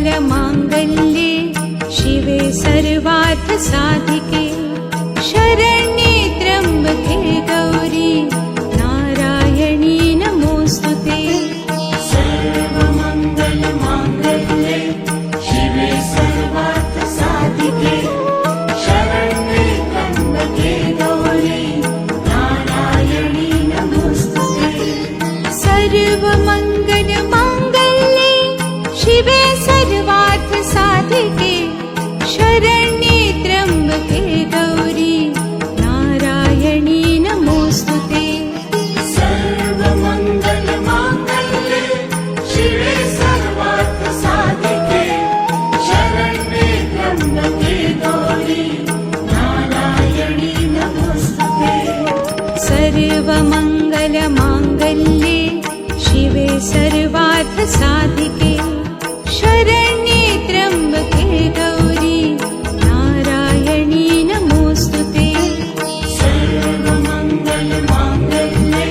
सर्वमङ्गलमाङ्गल्ये शिवे सर्वार्थसाधिके शरण्ये त्र्यम्बके गौरी नारायणी नमोऽस्तुते। सर्वमङ्गलमाङ्गल्ये शिवे सर्वार्थसाधिके शरण्ये त्र्यम्बके गौरी नारायणी नमोऽस्तुते। सर्वमङ्गलमाङ्गल्ये शिवे सर्वार्थसाधिके शरण्ये त्र्यम्बके गौरी नारायणी नमोऽस्तुते। सर्वमङ्गलमाङ्गल्ये शिवे सर्वार्थसाधिके शरण्ये त्र्यम्बके गौरी नारायणी नमोऽस्तुते। सर्वमङ्गलमाङ्गल्ये शिवे सर्वार्थसाधिके शरण्ये त्र्यम्बके गौरी नारायणी नमोऽस्तुते। सर्वमङ्गलमाङ्गल्ये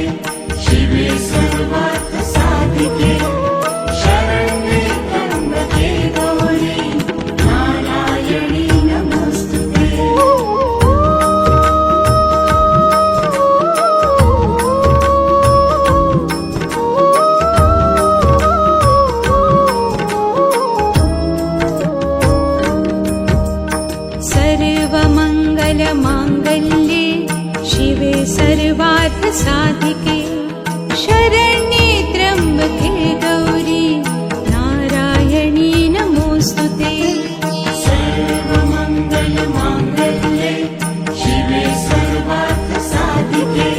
शिवे सर्वार्थसाधिके शरण्ये त्र्यम्बके गौरी नारायणी नमोऽस्तुते। सर्वमङ्गलमाङ्गल्ये शिवे सर्वार्थसाधिके शरण्ये त्र्यम्बके गौरी नारायणी नमोऽस्तुते। सर्वमङ्गलमाङ्गल्ये शिवे सर्वार्थसाधिके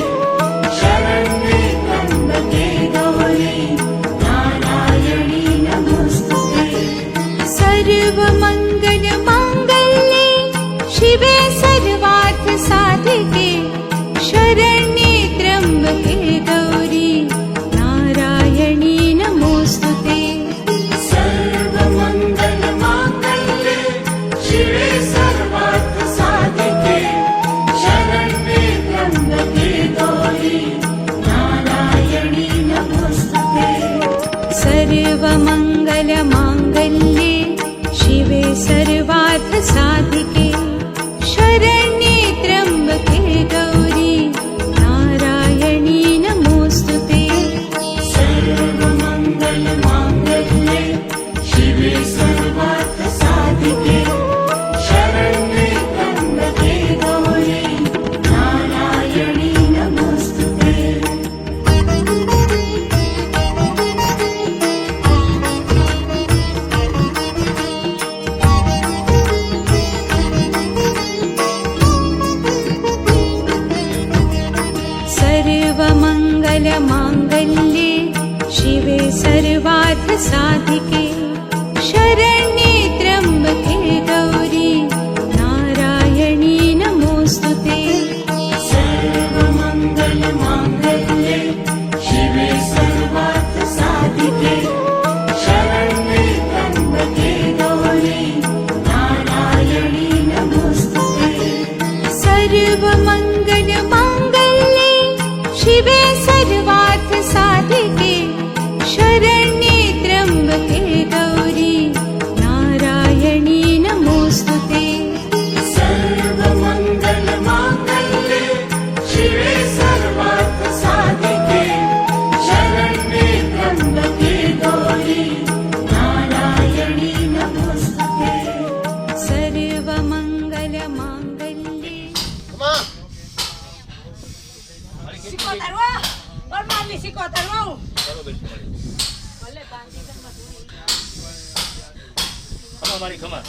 शरण्ये त्र्यम्बके गौरी नारायणी नमोऽस्तुते। सर्वमङ्गलमाङ्गल्ये शिवे सर्वार्थसाधिके शरण्ये त्र्यम्बके गौरी नारायणी नमोऽस्तुते। सर्वमङ्गलमाङ्गल्ये शिवे सर्वार्थसाधिके शरण्ये त्र्यम्बके गौरी नारायणी नमोऽस्तुते। सर्वमङ्गलमाङ्गल्ये शिवे सर्वार्थसाधिके शरण्ये त्र्यम्बके गौरी नारायणी नमोऽस्तुते। सर्वमङ्गलमाङ्गल्ये शिवे सर्वार्थसाधिके शरण्ये त्र्यम्बके गौरी नारायणी नमोऽस्तुते। सर्वमङ्गलमाङ्गल्ये शिवे सर्वार्थसाधिके शरण्ये त्र्यम्बके गौरी नारायणी नमोऽस्तुते। सर्वमङ्गलमाङ्गल्ये शिवे सर्वार्थसाधिके शरण्ये त्र्यम्बके गौरी नारायणी नमोऽस्तुते। सर्वमङ्गलमाङ्गल्ये शिवे सर्वार्थसाधिके शरण्ये त्र्यम्बके गौरी नारायणी नमोऽस्तुते। सर्वमङ्गलमाङ्गल्ये शिवे सर्वार्थसाधिके शरण्ये त्र्यम्बके गौरी नारायणी नमोऽस्तुते। सर्वमङ्गलमाङ्गल्ये મારી ખમા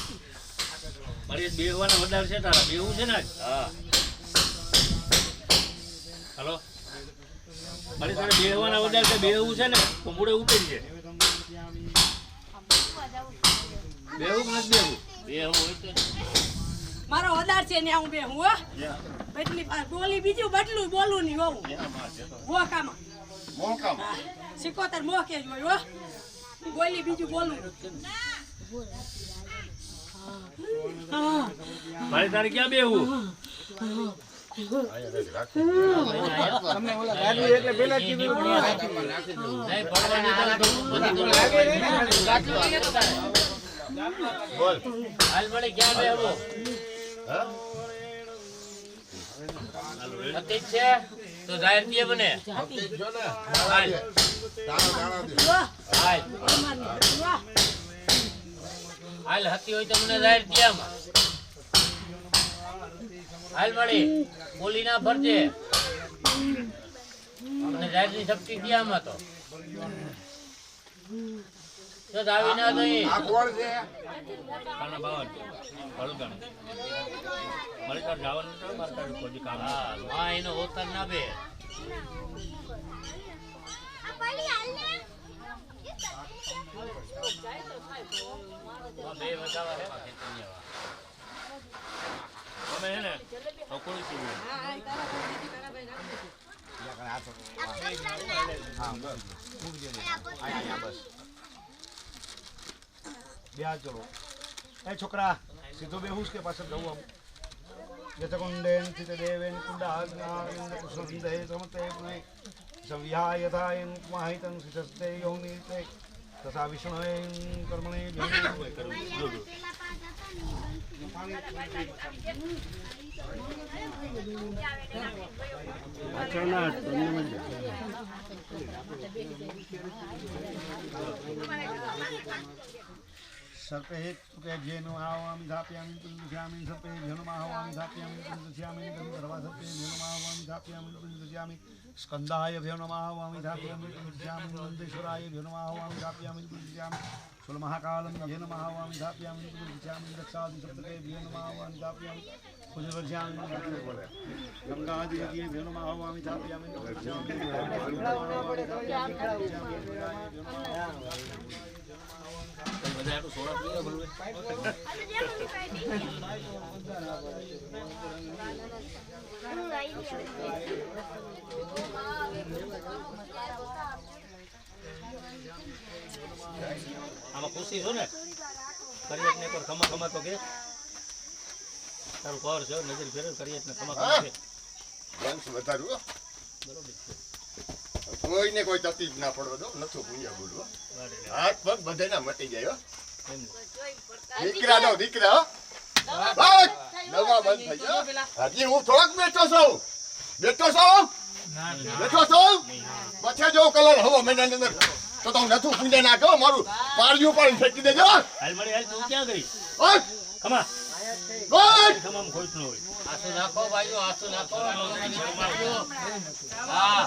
મારી બેહવાના વધારે છે તારા બેહવું છે ને હા હાલો મારી તારે બેહવાના વધારે છે બેહવું છે ને તો મૂળે ઉતરી છે બેહવું નથી બેહવું બેહવું હોય તો મારો વધાર છે ને હું બેહું હો બેટલી બોલી બીજું બટલું બોલું નહીં હોવું હો કામાં મોહકામ. સિકોતર મોહ કે જ હોય હો બોલી બીજું બોલું મારે તારે ક્યાં બેહવું બોલ. હાલ મળે ક્યાં બેહવું હા? હતી જ છે તો જાહેર દીએ બને આવતી જ છો ને? હાલ દાણા દે. વાહ હાલ વાહ હાલ હતી હોય તો મને જાહેર દીયામાં હાલ મળે બોલી ના ભરજે મને જાહેર ની શક્તિ દીયામાં તો આવી ના દઈ આ કોણ છે? કાના બાવન હળગાણ મારે તાર જવાનું નથી મારે તારે કોઈ કામ હા માં એનો હોતર ના બે બે વધાવા હે તમે હે ને અકોળી સીવું ब्याह चलो ए छोकरा सीधो बेहूस के पास जाऊँ हम यथकुंडेन स्थित देवेन कुंडाग्नारेन कुशलंदे समते पुने संविहाय यथायन माहितं सितस्ते योनिते तथा विष्णुयं कर्मणे सर्पेत तुके जेनु आवामि धाप्यामि पुंदस्यामि सर्पे झनुमावामि धाप्यामि पुंदस्यामि गंधर्वा सर्पे झनुमावामि धाप्यामि पुंदस्यामि स्कंदाय झनुमावामि धाप्यामि पुंदस्यामि नंदेश्वराय झनुमावामि धाप्यामि पुंदस्यामि सुलमहाकालं झनुमावामि धाप्यामि पुंदस्यामि दक्षादि सप्तके झनुमावामि धाप्यामि पुंदस्यामि गंगादि झनुमावामि धाप्यामि બધા એટલું સોડા પીવે બોલવે આમાં ખુશી છો ને કરિયત ને પર ખમા ખમા તો કે તારું કવર છે નજર ફેરે કરિયત ને ખમા ખમા કે વંશ વધારું હો. બરોબર છે કોઈને કોઈ તકલીફ ના પડવા દો. નથું પુણ્ય બોલવો. હાથ પગ બધાના મટી જાય હો. એમ ને. દીકરા નો દીકરા હો. બસ, દવા બંધ થઈ ગયો. હજી હું થોડોક બેઠો છું. બેઠો છું. પછી જો કલર હવો મહિનાની અંદર તો હું નથું પૂંજે નાખો. મારું પાળિયું પણ ફેંકી દેજો. હાલ મળી હાલ તું ક્યાં ગઈ ઓય, ખમા ઓય. ખમામ ખોટ ન હોય આસુ નાખો ભાઈઓ આસુ નાખો હા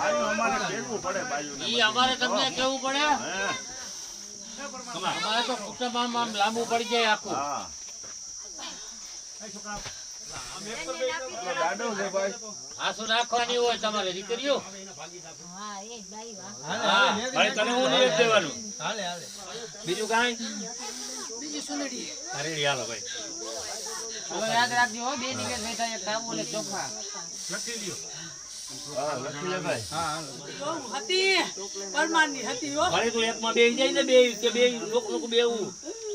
ઈ અમારે તમને કેવું પડે ખમા અમારે તો કુટુંબમાં આમ લાંબુ પડી જાય આખું આસુ નાખવાની હોય તમારે દીકરીઓ હા ભાઈ તને હું નહીં દેવાનું બીજું કાંઈ બીજી સુનડી અરે હાલો ભાઈ યાદ રાખજો હો 2 દિવસ બેઠા એક ધાબો ને ચોખા હતી પરમાની હતી હો મારે તો એકમાં બે જાય ને બે કે બે લોકો બેવું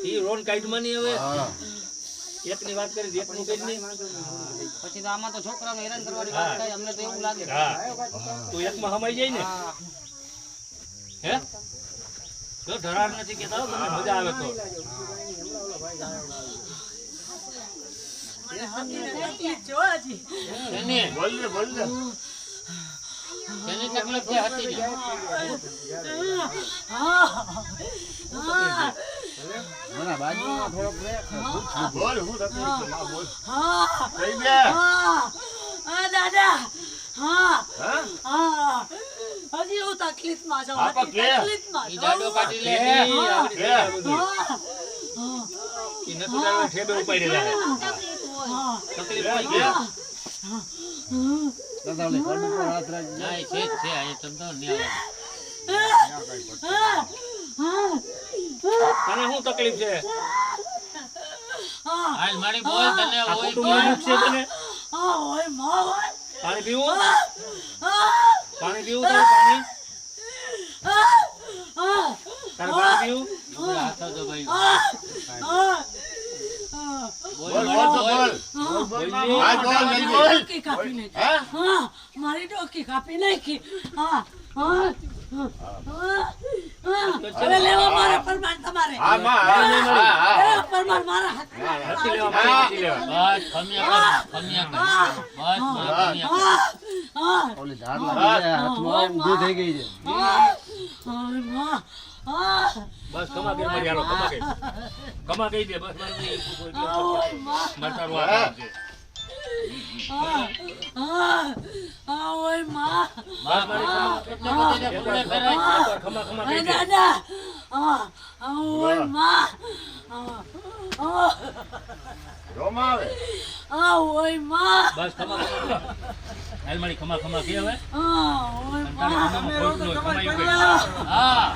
ઈ રોન કાઈડમાં નહીં હવે એકની વાત કરી એકનું કઈ નહીં પછી તો આમાં તો છોકરાને હેરાન કરવાની વાત થાય અમને તો એવું લાગે હા તો એકમાં હમાઈ જાય ને હે જો ધરાર નથી કેતા તમને મજા આવે તો એની તકલીફ છે હતી ની બોલ, હું તકલીફ છે? ના બોલ. કઈ બે? દાદા હા હા? હા હજી હું તકલીફમાં છું હા, પણ કે? તકલીફમાં ઈ છું. દાડો કાઢી લે ઈ નતું તારે ઠેબે ઉપાડી રહ્યા તકલીફ હોય ગયા ના એ છે જ છે અહીં તમને ન્યા તને શું તકલીફ છે હાલ મારી બોલ તને આ હોય કુટુંબમાં દુઃખ છે તને હોય માં હોય પાણી પીવું પાણી પીવું તારે પાણી તારે પાણી પીવું? હાથ આવજો ભાઈ. બોલ બોલ તો બોલ બોલી. હા બોલ નહીં બોલ ડોકી કાપી નાખી. હે હા, મારી ડોકી કાપી નાખી. હા, હા, હા, હા. હવે લેવા મારે પરમાન તમારે. હા માં હા હા લેવા પરમાન મારા હાથ. નથી લેવા મારે નથી લેવા. બસ ખમિયા કર, ખમિયા કર. બસ બોલો ખમિયા કર. હા, હા. ઓલી ધાર લાગી જાય, હાથમાં ઊંધી થઈ ગઈ છે. હા, હા. બસ ખમા કે મારી હાલો ખમા કે. ખમા કહી દે બસ મારે નહીં કોઈ મારે તારું આ કામ છે. ઓય માં. બસ મારી ખમા પૂરે ફેરાય. ખમા ખમા અરે કહી દે. દાદા. ઓય માં. રોમાં આવે ઓય માં. બસ ખમા ખમા હાલ મારી ખમા ખમા કે હવે ઓય તારે માં. ખમામાં કોઈ જ ન ખમાયું કે. હા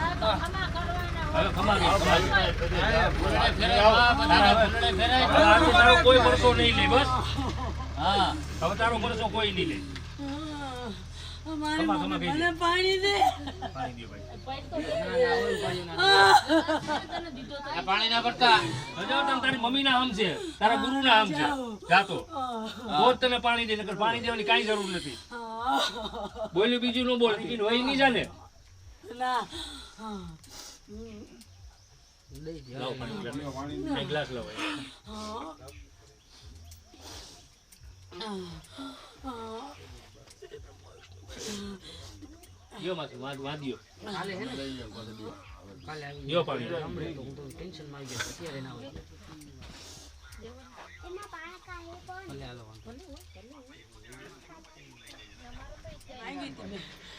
હવે ખમા કે ખમા કે. પૂરે ફેરાય. હા, બધાને પૂરે ફેરાય. હવે આજે તારો કોઈ પરસો નહીં લે બસ હા હવે તારો પરસો કોઈ નહીં લે. મારી ખમા, ખમા કહી દે. મને પાણી દે. પાણી દે ભાઈ. આ પાણી ના પડતા. હજાર તને તારી મમ્મીના આમ છે તારા ગુરુના આમ છે જાતો રોજ તને પાણી દે નકર પાણી દેવાની કાંઈ જરૂર નથી. બોલ્યું બીજું ન બોલ બીજું વહી નહીં જાને. ના. લાવો પાણી એક ગ્લાસ લાવો. યો માસી વાંધ્યો યો પાણી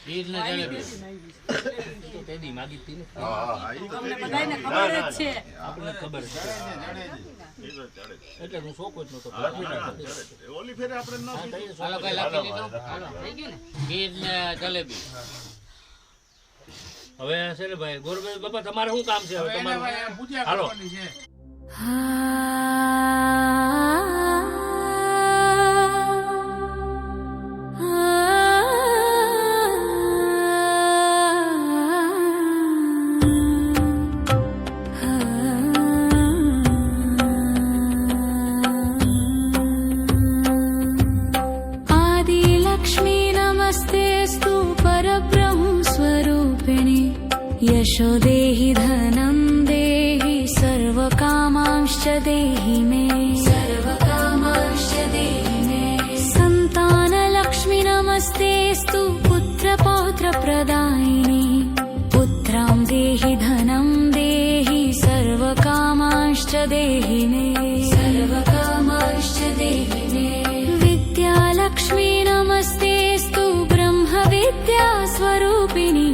ઈર ને જલેબી તો તેદી માગી હતી ને હા હા ઈ તો તમને બધાયને ખબર જ છે. આપણને ખબર છે એટલે હું શોખ જ નતો. ઓલી ફેરે આપણે ન હાલો કઈ લાપી લીધું. હાલો થઈ ગયું ને. ખીર ને જલેબી. હવે છે ને ભાઈ ગોરભાઈ બાપા તમારે શું કામ છે હવે તમારું હાલો आदिलक्ष्मी नमस्तेऽस्तु परब्रह्म स्वरूपिणि यशो देहि धनं देहि सर्वकामांश्च देहि मे सर्वकामांश्च देहि मे सन्तानलक्ष्मी नमस्तेऽस्तु पुत्रपौत्रप्रदायिनि पुत्रां देहि धनं देहि सर्वकामांश्च देहि मे सर्वकामांश्च देहि मे विद्यालक्ष्मी नमस्तेऽस्तु ब्रह्मविद्यास्वरूपिणि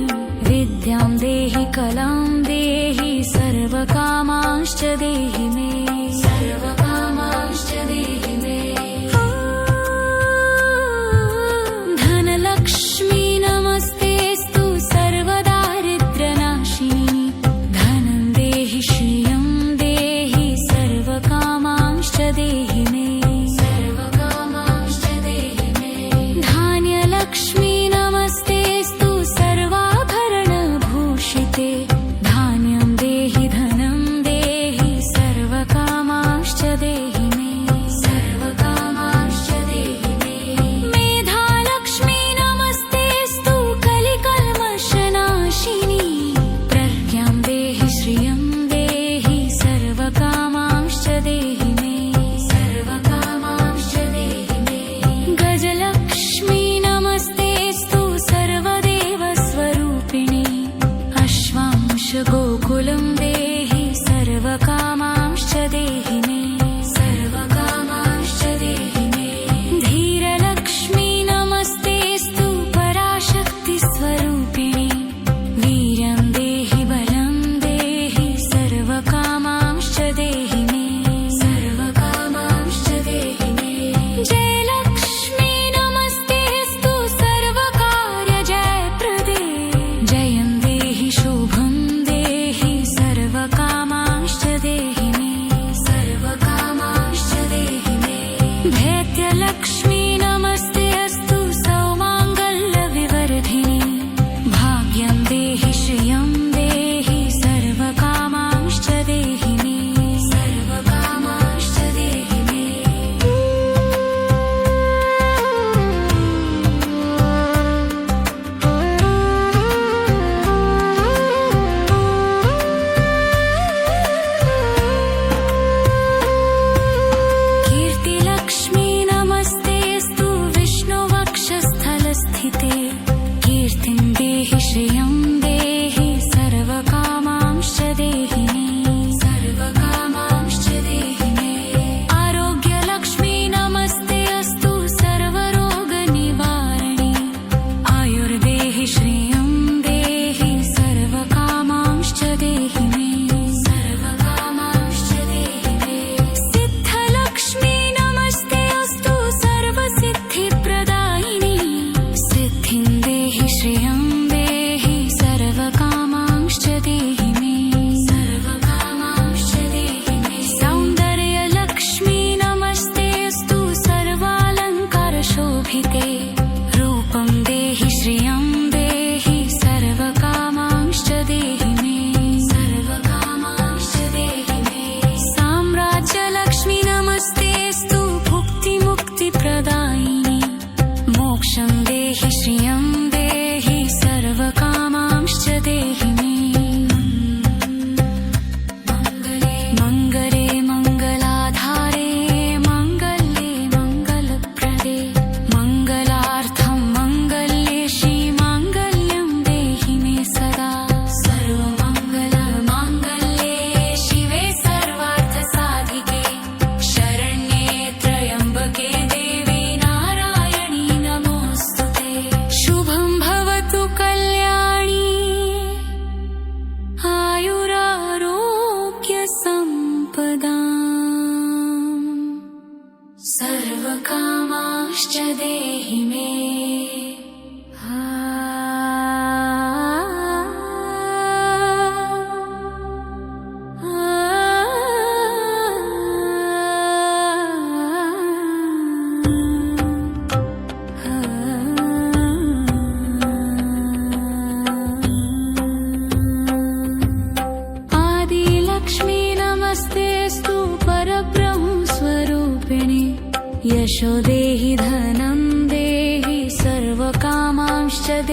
विद्यां देहि कलां देहि सर्वकामांश्च देहि मे सर्वकामांश्च देहि मे धनलक्ष्मी नमस्तेऽस्तु सर्वदारिद्र्यनाशिनी धनं देहि श्रियं देहि सर्वकामांश्च देहि मे सर्वकामांश्च देहि मे धान्यलक्ष्मी नमस्तेऽस्तु सर्वाभरणभूषिते धान्यं देहि धनं देहि सर्वकामांश्च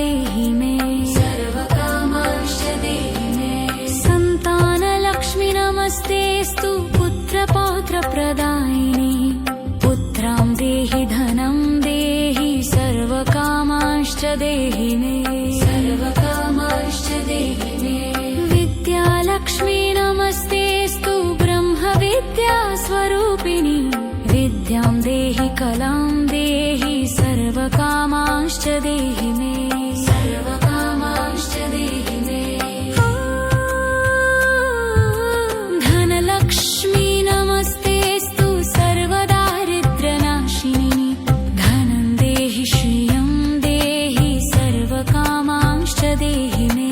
देहि मे सर्वकामांश्च देहि मे सन्तानलक्ष्मी नमस्तेऽस्तु पुत्रपौत्रप्रदायिनी पुत्रां देहि धनं देहि सर्वकामांश्च देहि मे सर्वकामांश्च देहि मे विद्यालक्ष्मी नमस्तेऽस्तु ब्रह्मविद्यास्वरूपिणी विद्यां देहि कलां देहि सर्वकामांश्च देहि मे सर्वकामांश्च देहि मे धनलक्ष्मी नमस्तेऽस्तु सर्वदारिद्र्यनाशिनी धनं देहि श्रियं देहि सर्वकामांश्च देहि मे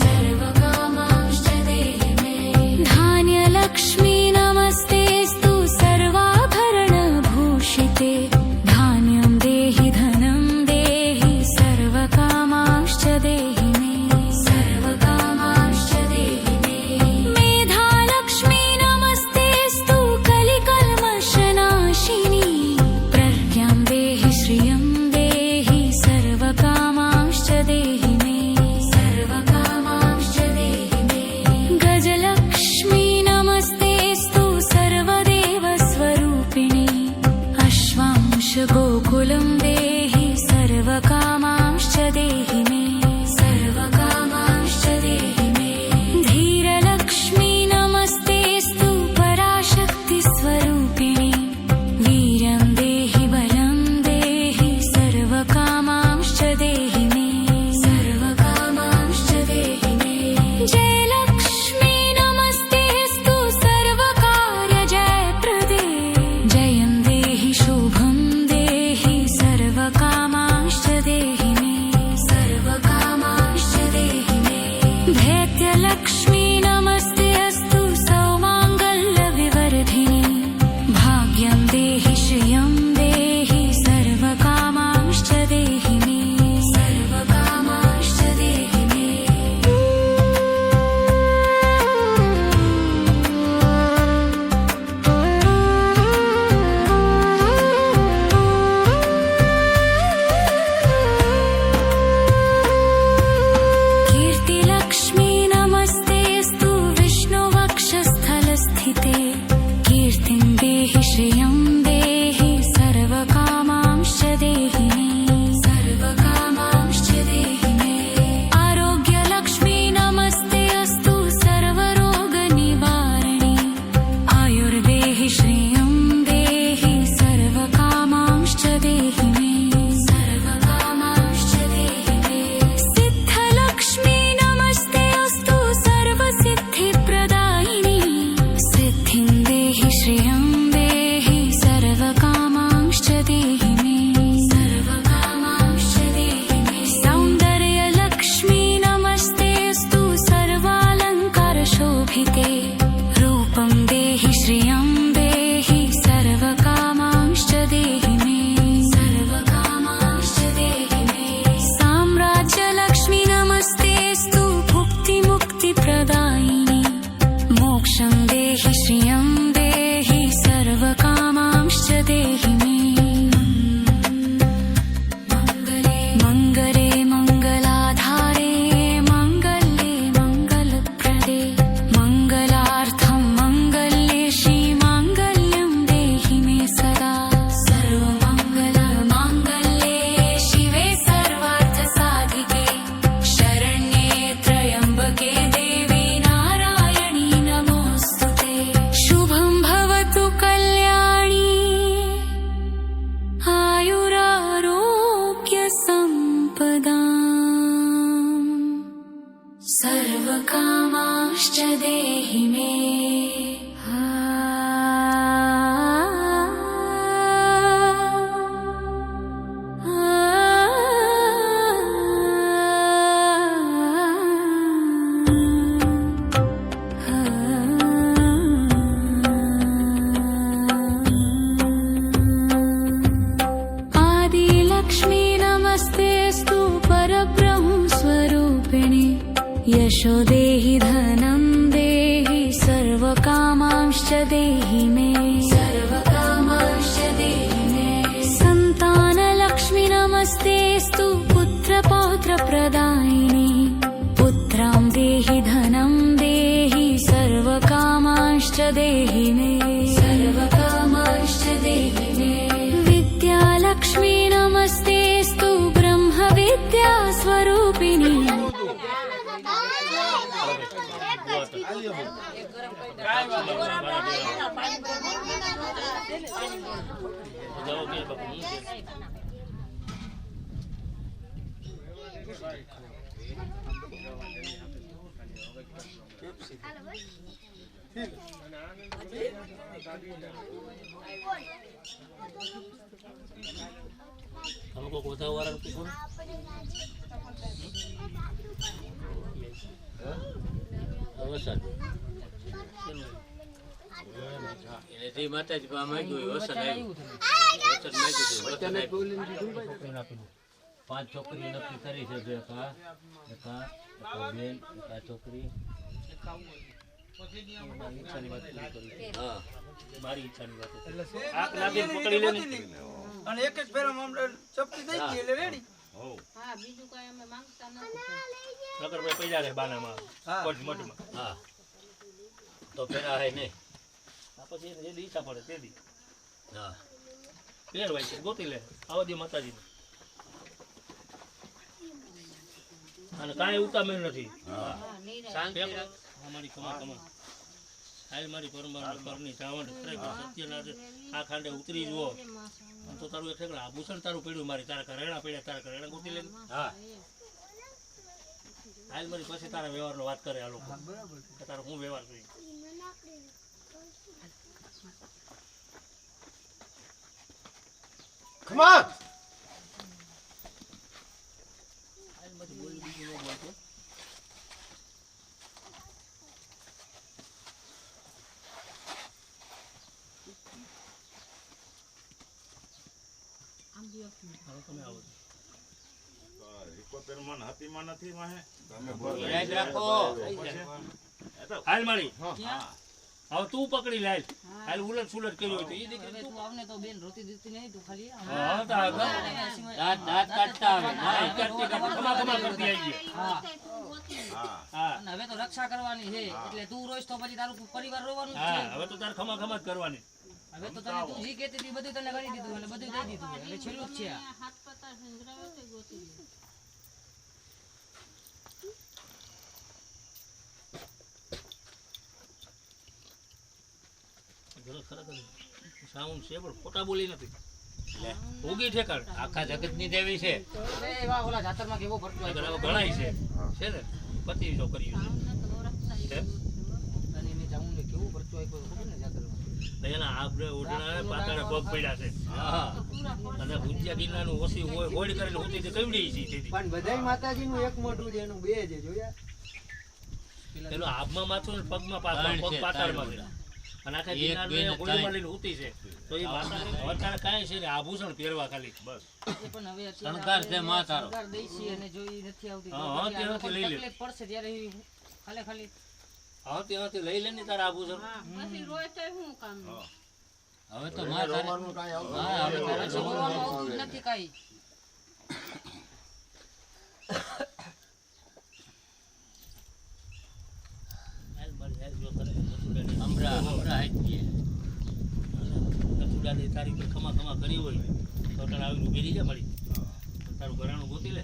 सर्वकामांश्च देहि मे धान्यलक्ष्मी नमस्तेऽस्तु सर्वाभरणभूषिते धान्यं देहि धनं देहि सर्वकामांश्च देहि मे सर्वकामांश्च देहि मे मेधालक्ष्मी नमस्तेऽस्तु कलिकल्मषनाशिनी प्रज्ञां देहि श्रियं देहि सर्वकामांश्च देहि मे सर्वकामांश्च देहि मे गजलक्ष्मी नमस्तेऽस्तु सर्वदेवस्वरूपिणी अश्वांश गोकुलं देहि सर्वकामांश्च देहि मे सर्वकामांश्च देहि मे धीरलक्ष्मी नमस्तेऽस्तु पराशक्तिस्वरूपिणी वीर्यं देहि बलं देहि सर्वकामांश्च देहि मे सर्वकामांश्च देहि मे जयलक्ष्मी नमस्तेऽस्तु सर्वकार्यजयप्रदे जयं देहि शुभं देहि सर्वकामांश्च देहि मे सर्वकामांश्च देहि मे भैत्यलक्ष्मी नमस्तेऽस्तु सौमाङ्गल्यविवर्धिनी भाग्यं देहि श्रियं देहि सर्वकामांश्च देहि मे सर्वकामांश्च देहि मे कीर्तिलक्ष्मी नमस्तेऽस्तु विष्णुवक्षस्थलस्थिते कीर्तिं देहि श्रियं देहि सर्वकामांश्च देहि मे सर्वकामांश्च देहि मे आरोग्यलक्ष्मी नमस्तेऽस्तु सर्वरोगनिवारिणी आयुर्देहि श्रियं देहि सर्वकामांश्च देहि मे सर्वकामांश्च देहि मे सिद्धलक्ष्मी नमस्तेऽस्तु सर्वसिद्धिप्रदायिनी सिद्धिं देहि श्रियं देहि सर्वकामांश्च देहि मे सर्वकामांश्च देहि मे सौन्दर्यलक्ष्मी नमस्तेऽस्तु सर्वालङ्कारशोभिते रूपं देहि श्रियं देहि सर्वकामांश्च देहि मे सर्वकामांश्च देहि मे साम्राज्यलक्ष्मी नमस्तेऽस्तु भुक्तिमुक्तिप्रदायिनी मोक्षं देहि श्रियं देहि सर्वकामांश्च देहि मे मङ्गले मङ्गले मङ्गलाधारे मङ्गल्ये मङ्गलप्रदे मङ्गलार्थं मङ्गल्ये श्रीमाङ्गल्यं देहि मे सदा सर्वमङ्गलमाङ्गल्ये शिवे सर्वार्थसाधिके शरण्ये त्र्यम्बके देवी नारायणी नमोऽस्तुते शुभं भवतु कल्याणी आयुरारोग्यसम्पदाम् सर्वकामांश्च देहि मे आदिलक्ष्मी नमस्तेऽस्तु परब्रह्मस्वरूपिणी यशो देहि धनं देहि सर्वकामांश्च देहि मे सर्वकामांश्च देहि मे सन्तानलक्ष्मी नमस्तेऽस्तु पुत्रपौत्रप्रदायिनी प्रदायिनी पुत्रां देहि धनं देहि सर्वकामांश्च देहि मे सर्वकामांश्च देहि मे विद्यालक्ष्मी नमस्तेऽस्तु ब्रह्मविद्या स्वरूपिणी માતાજી માંગ્યું વસન આવ્યું પાંચ છોકરી નક્કી કરી છે બે કા બેન એક છોકરી હા મારી ઈચ્છાની વાત આગ લાગે પકડી લે અને એક એક ફેરો ચપટી દઈ ગઈ એટલે રેડી નકર ભાઈ પૈસા રે બાનામાં કોટ મોટમાં હા તો પેલા હે નહીં પછી જે ઈચ્છા પડે તે દી હા પેર ભાઈ છે ગોતી લે આવો દે માતાજી અને કાંઈ ઉતામેલ નથી અમારી કમા હાલ મારી પરમાર પરની ચાવંડ ખરેખર સત્યનાથ આ ખાંડે ઉતરી જુઓ તો તારું એક આભૂષણ તારું પડ્યું મારી તારા કરેણા પડ્યા તારા કરેણા ગોતી લે હા હાલ મારી પછી તારા વ્યવહારનો વાત કરે આ લોકો તારો હું વ્યવહાર કરી Come on! હાલ મારી હવે તું પકડી લાય હાલ ઉલટ સુલટ કર્યો તો ઈ દીકરી તું આવને તો બેન રોતી દીધી નહીં તું ખાલી હા તો દાંત દાંત કાઢતા આવે ના કાઢતી ખમા ખમા કરતી આવી હા હા અને હવે તો રક્ષા કરવાની છે એટલે તું રોઈશ તો પછી તારું પરિવાર રોવાનું જ હા છે હવે તો તાર ખમા ખમા જ કરવાની હવે તો તને તું જી કહેતી હતી બધું તને કરી દીધું અને બધું દઈ દીધું હવે છેલ્લું જ છે આ. સાઉન્ડ છે પણ ખોટા બોલી નથી ઉગી ઠેકાણ આખા જગત ની દેવી છે અરે વાહ ઓલા જાતરમાં કેવો ભરતો આવ્યો. ઘણાય છે ને પતિ છોકરી છે અને એને જાઉં ને કેવું ભરતો આવ્યો ખબર ને જાતરમાં એના આપણે ઓઢણા પાતાળે પગ પડ્યા છે હા અને ભુજિયા ગિરનારનું ઓછી હોય હોડ કરીને ઉતી તે કવડી છે તેથી પણ બધાય માતાજીનું એક મોઢું છે એનું બે છે જોયા પેલો આભમાં માથું ને પગમાં પાતાળ પગ પાતાળમાં છે અને આખા ગિરનારને હોળીમાં લઈને ઉતી છે તો એ માતાને અત્યારે કાંઈ છે ને આભૂષણ પહેરવા ખાલી બસ એ પણ હવે શણગાર છે માં તારો. શણગાર દઈ છે અને જો ઈ નથી આવતી હા, હા, તો પછી આ ત્યાંથી લઈ લે. તકલીફ પડશે ત્યારે ઈ ખાલી હા ત્યાંથી લઈ લે ને તારા આભૂષણ હવે તો માં તારે રોવાનું કાંઈ આવતું હા હવે તારે પછી રોવાનું આવતું જ નથી કાંઈ. તારી પર ખમા ખમા કરી હોય તો તારે આવીને ઉભી રહી જા મળી તારું ઘરાણું ગોતી લે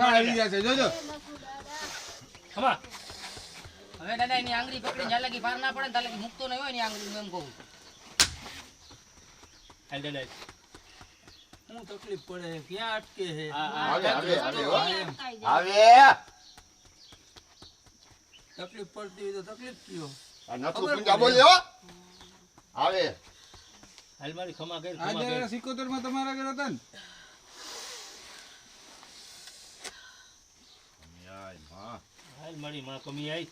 આવી જશે જોજો ખમા હવે દાદા એની આંગળી પકડી જ્યાં લગી પાર ના પડે ને ત્યાં લગી મૂકતો નહીં હોય એની આંગળી એમ કહું. હાલ દાદા શું તકલીફ પડે ક્યાં અટકે છે આવે આવે આવે હો. આવે તકલીફ પડતી હોય તો તકલીફ કયો આ નથુ પૂંજા બોલ્યો આવે હાલ મારી ખમા કરી ખમા આજે કરી 77 માં તમારા ઘરે હતા ને હાલ મારી માં કમી આવી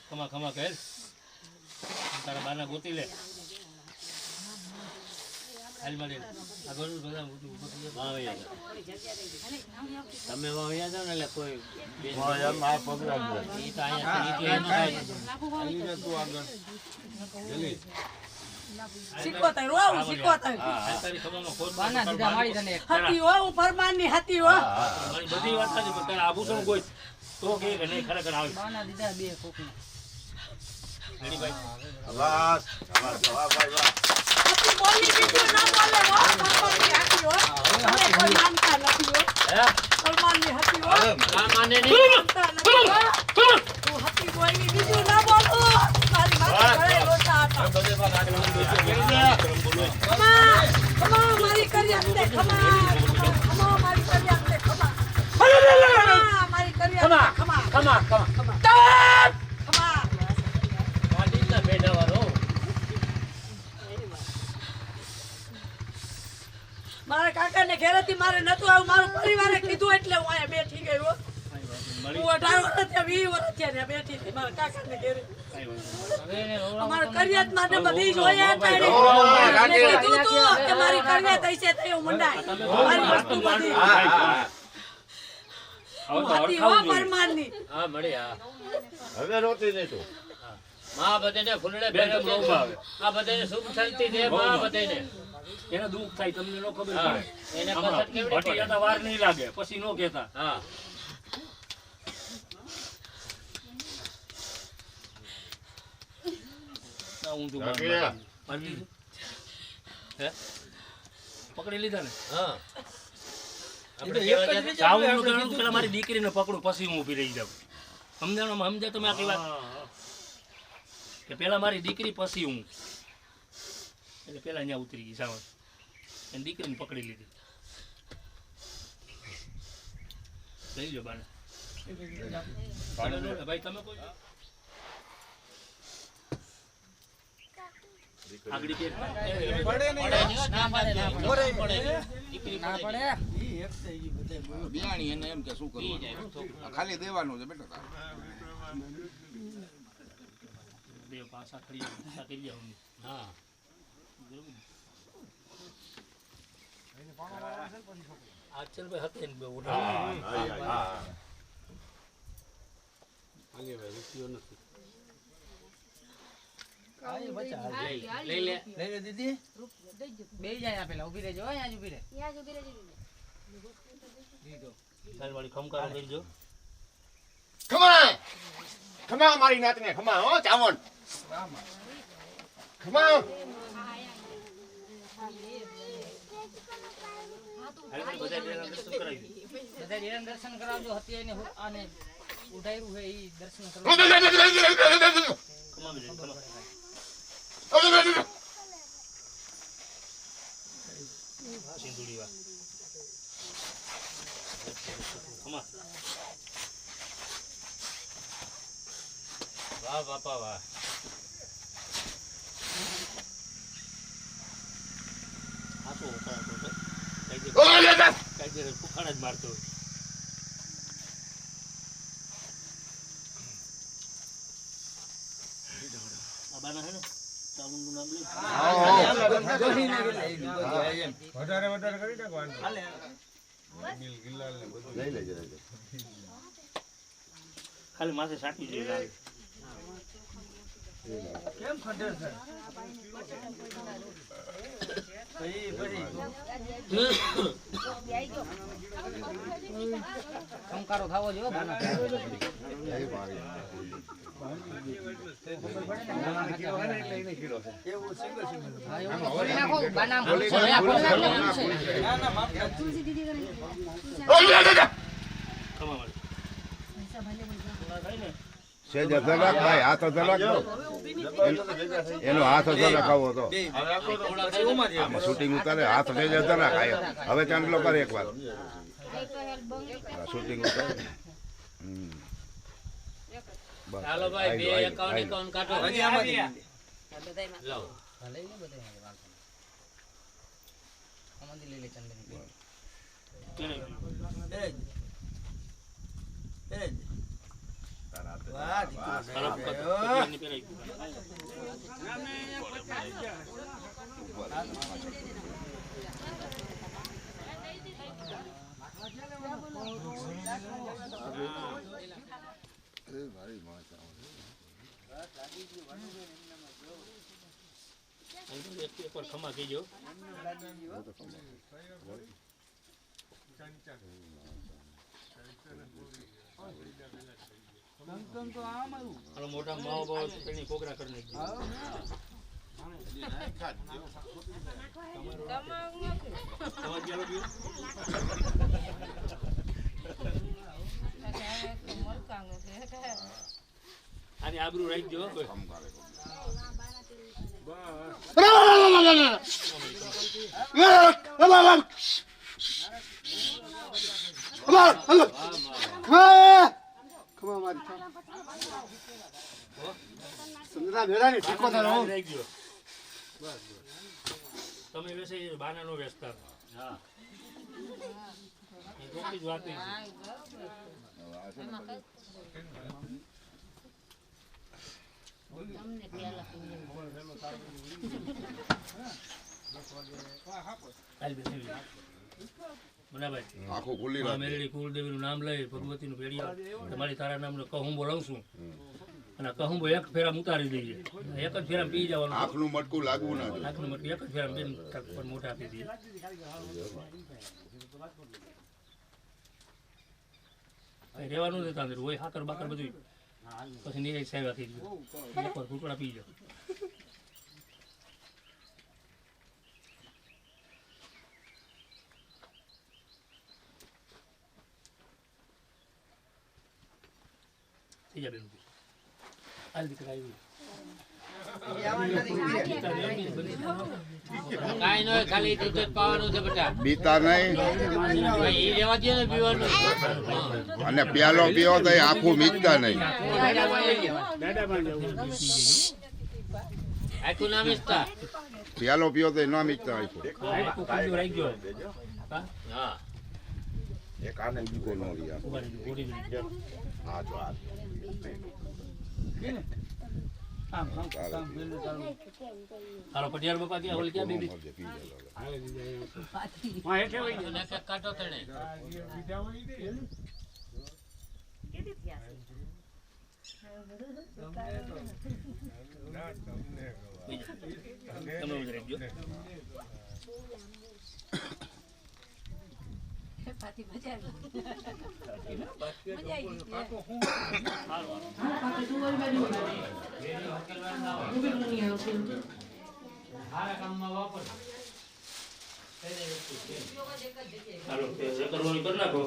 ખમા ખમા કર તારા બાના ગોતી લે હાલ મળે આગળ બધા ઊભું થઈ જાય. તમે વાવ્યા જાવ ને એટલે કોઈ એમ આ પગલા ઈ તો અહીંયા એનો થાય. શીખોતર હો, હું શીખોતર. આ તારી ખભામાં ખોટ બાના સીધા મારી તને એક. હતી હો, હું પરમારની હતી હો. મારી બધી વાત સાચી પણ તારા આભૂષણ કોઈ તો કે નહીં ખરેખર આવે બાના દીધા બે કોકના. રેડીભાઈ વાહ વાહ ભાઈ વાહ હતી બોલી બીજું ના બોલે હો, પરમારની હતી હો. તમે કોઈ માનતા નથી હો. પરમારની હતી હો. આ માને નહીં. માનતા નથી હો. તું હતી બોલી બીજું ના બોલું. મારી માથે ઘરે લોચા હતા. ખમા, ખમા, મારી કર્યા તે ખમા, ખમા, ખમા, મારી કર્યા તે ખમા. ખમા, મારી કર્યા તે ખમા. ખમા ખમા ખમા. ગાડી ના બેડાવાળો. મારા કાકાને ઘેરેથી મારે નતું આવું, મારું પરિવારે કીધું એટલે હું અહીંયા બેઠી ગઈ હો. હું 18 વર્ષ થયા, 20 વર્ષ થયા ને બેઠી હતી મારા કાકાને ઘેરે. હવે એને રોવડાવવા અમારા તો કરિયાત માટે બધી જોયા હતા એને. મેં કીધું તું કે મારી કરિયાત હશે તો એવું મંડાય. મારી વસ્તુ બધી હું હતી હો પરમારની. હા મળી હા. હવે રોતી નહીં તું માં બધાને ફૂલડે બેન બેરે તમને ઊભા આવે. આ બધાને સુખ શાંતિ દે માં બધાને. એને દુઃખ થાય તમને ન ખબર પડે એને હમણાં પસંદ કેવડી હટી પડે. જતા વાર નહીં લાગે પછી નો કહેતા હા ઊંધું લાગે. મારી દીધું? હે પકડી લીધા ને હા. એટલે આપણે એક જ કેવા રીતે ચાવું આપણે પેલા કીધું મારી દીકરીને પકડું પછી હું ઊભી રહી જાઉં સમજાણો સમજે તમે આખી વાત કે પેલા મારી દીકરી પછી હું એટલે પેલા અહીંયા ઉતરી ગઈ સાવર એની દીકરીને પકડી લીધી લઈ લો બાને ભાઈ તમે કોઈ આગળ કે પડે નહીં. ના પડે ના પડે. પડે. દીકરી ના પડે. ઈ એક છે, ઈ બધે બોલો. બિયાણી એને એમ કે શું કરવાનું આ ખાલી દેવાનું છે બેટા તારે. બે પાસા કરી જાઉં હા આ ચલ ભાઈ હતી ને બે હા ઓઢા હા લઈ લે. લઈ લે દીદી. બેહી જાય આ પેલા ઊભી રહેજો હો, અહીંયા જ ઊભી રહે. તારી વાળી ખમકારો કરજો ખમા ખમા મારી નાતને ખમા હો ચાવણ ખમા હાલ બધા બેના દર્શન કરાવી બધા ડેરાના દર્શન કરાવજો. હતી એને આને ઉડાડ્યું છે ઈ દર્શન કરવા. ખમા બેન ખમા સિંદુડી વા ખમા વાહ બાપા વાહ. આ તો કઈ ફુખાડા જ મારતો હોય આ બાના હે ને ચામુંડનું નામ લઈ વધારે વધારે કરી નાખવાનું લઈ લેજે ખાલી માથે સાટી જોઈએ લાગે કેમ ખંડેર છે? પછી કંકારો ખાવો જો બાના. એવું સિંગલ સિંગલ. હા, એવું ખોલી નાખો બાના ખોલી નાખો એમ છે. ના ના માફ કરજો. ખમા મારી સેજ અધલાક ભાઈ હાથ અધલાક દો એનો હાથ અધલાક આવો તો પછી ઉમાં જ એમ. શૂટિંગ ઉતારે હાથ સેજ અધલાક આયો હવે ચાંદલો કરે એકવાર શૂટિંગ ઉતારે બસ ચાલો ભાઈ બે આઈ, એકાઉન્ટ આઈ. એકાઉન્ટ કાઢો. હજી આમાં જ એમ. લાવો. લઈ લે બધા આમાંથી લઈ લે ચંદન. એ જ. એ જ. વાહ, દીકરો સાહેબ. કપડાની પહેરાઈ એકવાર ખમા કીજો મોટા માવો બાવો તેની કોકરા કરી નાખી આની આબરૂ રાખજો તમે વેસે બાના નો વેચતા હા જ વાત આખું ખુલ્લી મેરડી કુલદેવીનું નામ લઈ ભગવતીનું ભેડિયા તમારી તારા નામનો કહુંબો લાવશું અને કહુંબો એક ફેરા ઉતારી દઈએ એક જ ફેરા પી જવાનું આંખનું મટકું લાગવું ના જોઈએ આંખનું મટકું એક જ ફેરા બેન પર મોટા આપી દઈએ રહેવાનું નથી તાંદર હોય હાકર બાકર બધું પછી નિરાય સાહેબ થઈ ગયું એકવાર ઘૂંટડા પી જાવ થઈ જાય બેન હાલ દીકરા આવી કાઈ ન ખાલી દૂધ જ પાવાનું છે બેટા બીતા નહીં એ લેવા દે ને પીવાનું અને પ્યાલો પીવો તો આખું મીકતા નહીં આખું ના મિસ્તા પ્યાલો પીવો તો ન મીકતા આખું હા એક આને બીજો ન રહ્યા હા જો હાલો પટિયાર બાપા ક્યાં હોલ ક્યાં બેબી કાટો તણે હાલો કરવાનું કરી નાખો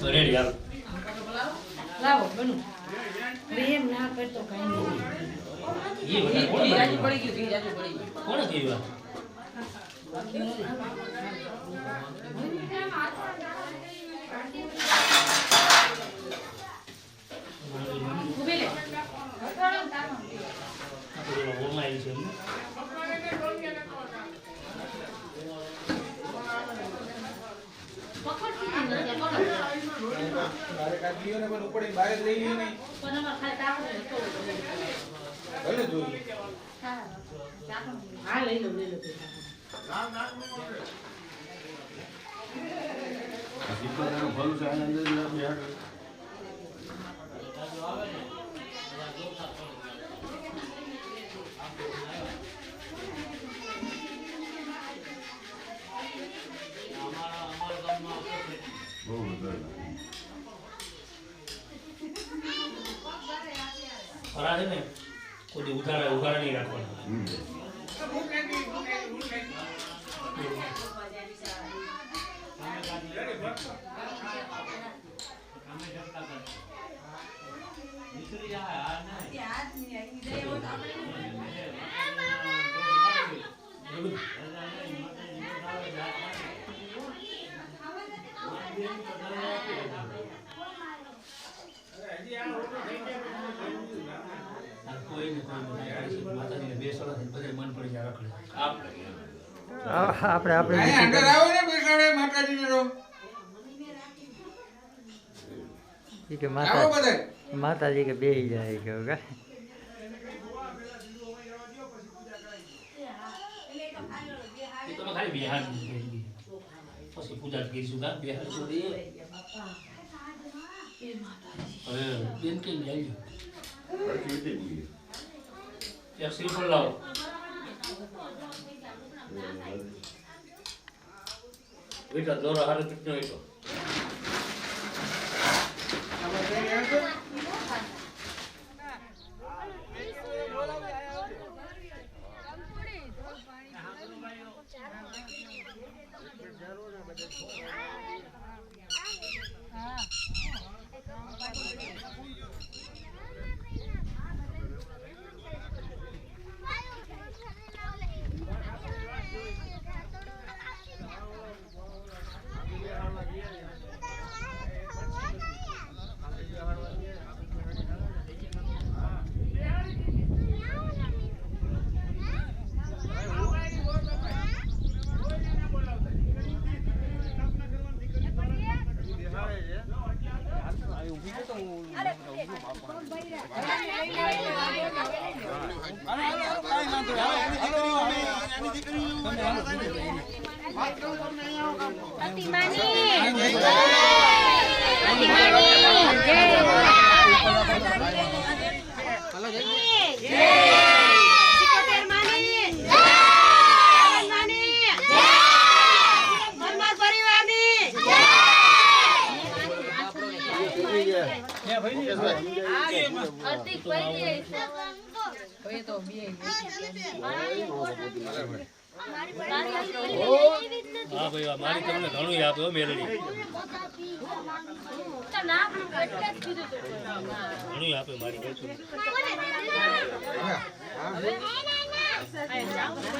રેડી હાલો લાવો બનુ પ્રેમ ના કરતો કઈ નહીં ઘી જાજુ પડી ગયું ઘી જાજુ પડી ગયું કોણે કીધું ઉભી લે હા લઈ લો ખરા છે ને કોઈ ઉઘાડા નહીં રાખવાના આપણે અંદર આવો ને બેસાડે માતાજીને રો ઈ કે આવો બધાય. માતાજી કે બેહી જાય કે કા એ તમે ખાલી બિહાર પછી પૂજા કરીશું કા બિહાર સુધી હવે બેન કેમ જાય એક શ્રીફળ લાવો બેટા દોરા હારે પીટનો એટલો હા ભાઈ વાહ, મારી તમને ઘણું આપ્યો મેલડી ઘણું આપ્યું મારી કહું છું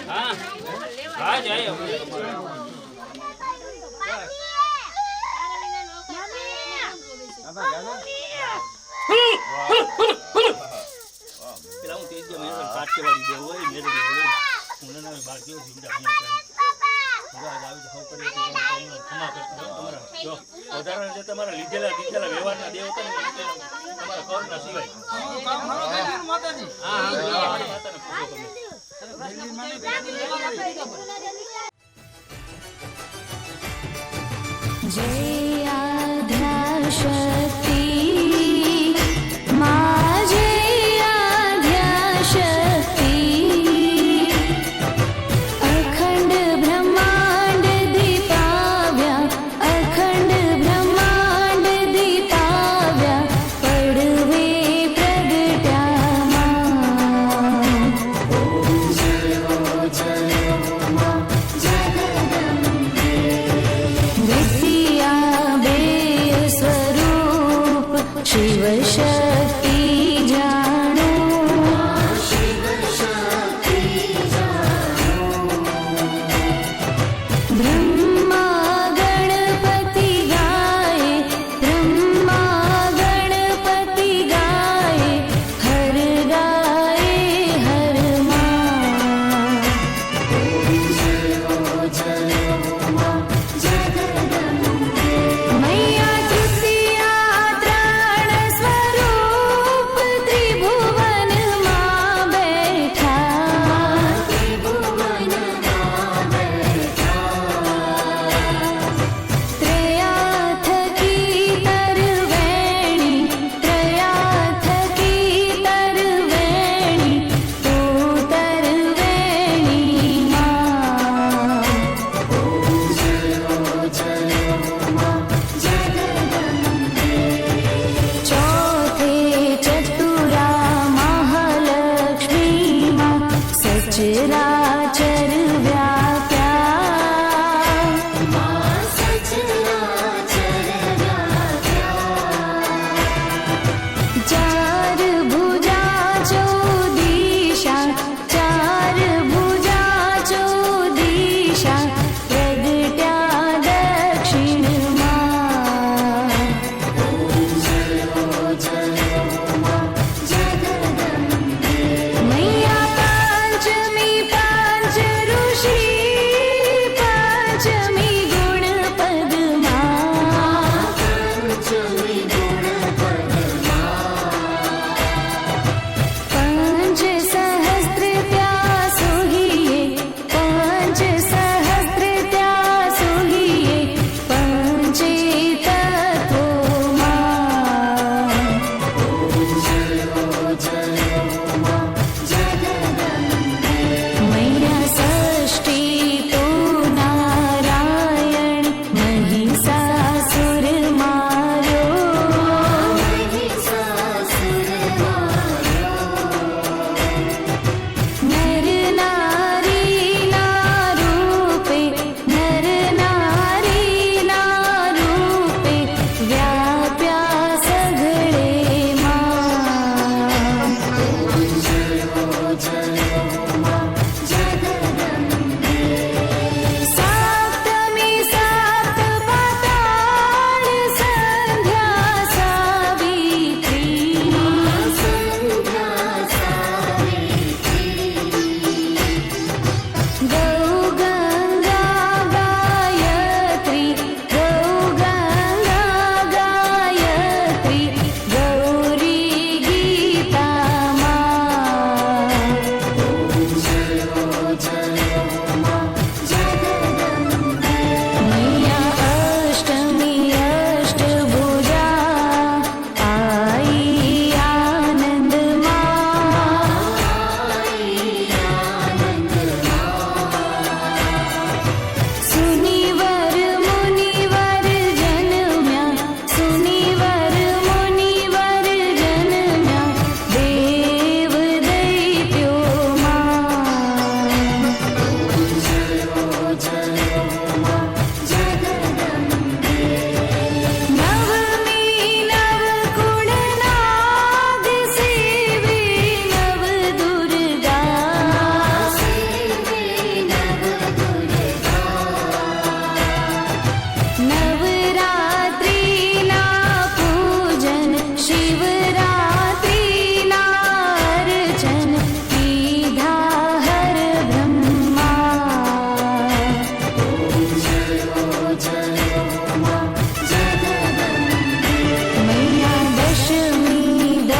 હા હા જાય પેલા હું તેજ મેલડી કાટ કેવાડી દેવો હોય મેલડી હોય હું ના બાકી જીવડા હું તમારા લીધેલા વ્યવહારના દેવ હતા ને તમારા કરના સિવાય માતાને પૂછો તમે जय आद्याशक्ति माँ जय आद्याशक्ति अखंड ब्रह्मांड दीपाव्या अखंड ब्रह्मांड दीपाव्या पड़वे प्रगट्या शिव शक्ति जानो ब्रह्मा गणपति गाए ब्रह्मा गणपति गाए हर मैया तृतीया स्वरूप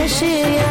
पश्य